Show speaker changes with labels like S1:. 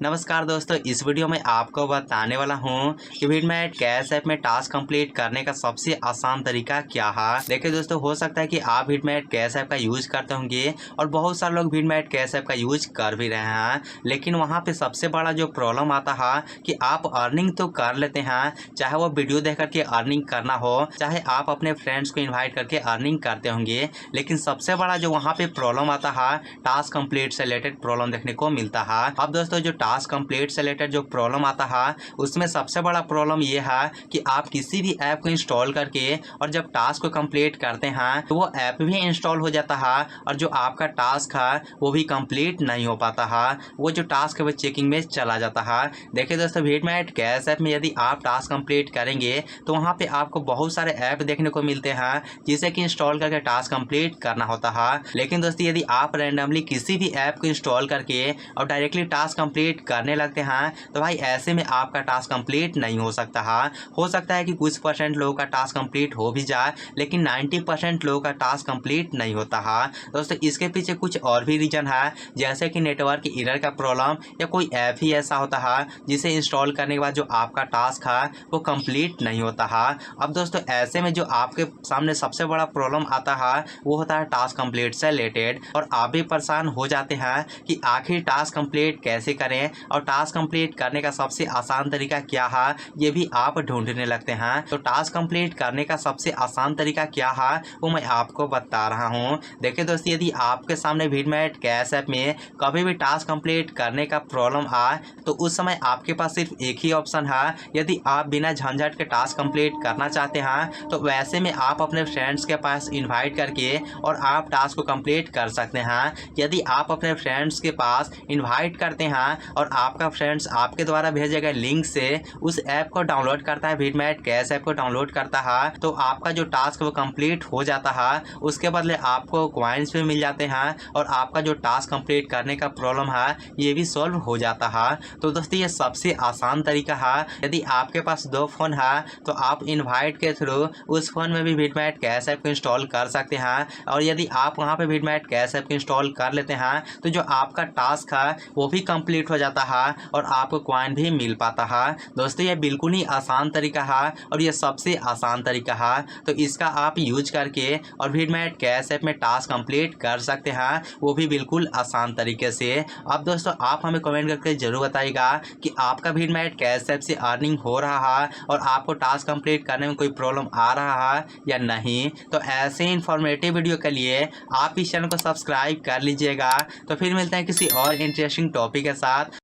S1: नमस्कार दोस्तों, इस वीडियो में आपको बताने वाला हूं कि वीडमेट कैश ऐप में टास्क कंप्लीट करने का सबसे आसान तरीका क्या है। देखिए दोस्तों, हो सकता है कि आप वीडमेट कैश ऐप का यूज करते होंगे और बहुत सारे लोग वीडमेट कैश ऐप का यूज कर भी रहे हैं, लेकिन वहां पे सबसे बड़ा जो प्रॉब्लम आता है कि आप अर्निंग तो कर लेते हैं, चाहे वो वीडियो देख करके अर्निंग करना हो, चाहे आप अपने फ्रेंड्स को इन्वाइट करके अर्निंग करते होंगे, लेकिन सबसे बड़ा जो वहाँ पे प्रॉब्लम आता है टास्क कंप्लीट से रिलेटेड प्रॉब्लम देखने को मिलता है। अब दोस्तों, जो टास्क कंप्लीट से रिलेटेड जो प्रॉब्लम आता है उसमें सबसे बड़ा प्रॉब्लम ये है कि आप किसी भी ऐप को इंस्टॉल करके और जब टास्क को कंप्लीट करते हैं तो वो ऐप भी इंस्टॉल हो जाता है और जो आपका टास्क है वो भी कंप्लीट नहीं हो पाता है, वो जो टास्क है वो चेकिंग में चला जाता है। देखिए दोस्तों, वीडमेट कैश ऐप में यदि आप टास्क कंप्लीट करेंगे तो वहाँ पे आपको बहुत सारे ऐप देखने को मिलते हैं जिसे कि इंस्टॉल करके टास्क कंप्लीट करना होता है। लेकिन दोस्तों, यदि आप रैंडमली किसी भी ऐप को इंस्टॉल करके और डायरेक्टली टास्क कंप्लीट करने लगते हैं तो भाई ऐसे में आपका टास्क कंप्लीट नहीं हो सकता है। हो सकता है कि कुछ परसेंट लोगों का टास्क कंप्लीट हो भी जाए, लेकिन 90% लोगों का टास्क कंप्लीट नहीं होता है। दोस्तों, इसके पीछे कुछ और भी रीजन है, जैसे कि नेटवर्क एरर का प्रॉब्लम या कोई ऐप ही ऐसा होता है जिसे इंस्टॉल करने के बाद जो आपका टास्क है वो कंप्लीट नहीं होता है। अब दोस्तों, ऐसे में जो आपके सामने सबसे बड़ा प्रॉब्लम आता है वो होता है टास्क कंप्लीट से रिलेटेड, और आप भी परेशान हो जाते हैं कि आखिर टास्क कंप्लीट कैसे करें और टास्क कंप्लीट करने का सबसे आसान तरीका क्या है, ये भी आप ढूंढने लगते हैं। तो टास्क कंप्लीट करने का सबसे आसान तरीका क्या है वो मैं आपको बता रहा हूँ। देखिए दोस्तों, यदि आपके सामने वीडमेट कैश ऐप में कभी भी टास्क कंप्लीट करने का प्रॉब्लम आए तो उस समय आपके पास सिर्फ एक ही ऑप्शन है। यदि आप बिना झंझट के टास्क कंप्लीट करना चाहते हैं तो वैसे में आप अपने फ्रेंड्स के पास इन्वाइट करके और आप टास्क को कंप्लीट कर सकते हैं। यदि आप अपने फ्रेंड्स के पास इन्वाइट करते हैं और आपका फ्रेंड्स आपके द्वारा भेजे गए लिंक से उस ऐप को डाउनलोड करता है, वीडमेट कैश ऐप को डाउनलोड करता है, तो आपका जो टास्क वो कंप्लीट हो जाता है। उसके बदले आपको कॉइन्स भी मिल जाते हैं और आपका जो टास्क कंप्लीट करने का प्रॉब्लम है ये भी सॉल्व हो जाता है। तो दोस्तों, ये सबसे आसान तरीका है। यदि आपके पास 2 फ़ोन है तो आप इन्वाइट के थ्रू उस फ़ोन में भी वीडमेट कैश ऐप को इंस्टॉल कर सकते हैं, और यदि आप वहाँ पे वीडमेट कैश ऐप को इंस्टॉल कर लेते हैं तो जो आपका टास्क है वो भी कंप्लीट हो जाता है और आपको कॉइन भी मिल पाता है। दोस्तों, ये बिल्कुल ही आसान तरीका है और ये सबसे आसान तरीका है, तो इसका आप यूज करके और वीडमेट कैश ऐप में टास्क कंप्लीट कर सकते हैं, वो भी बिल्कुल आसान तरीके से। अब दोस्तों, आप हमें कमेंट करके जरूर बताइएगा कि आपका वीडमेट कैश ऐप से अर्निंग हो रहा है और आपको टास्क कंप्लीट करने में कोई प्रॉब्लम आ रहा है या नहीं। तो ऐसे इंफॉर्मेटिव वीडियो के लिए आप इस चैनल को सब्सक्राइब कर लीजिएगा। तो फिर मिलते हैं किसी और इंटरेस्टिंग टॉपिक के साथ,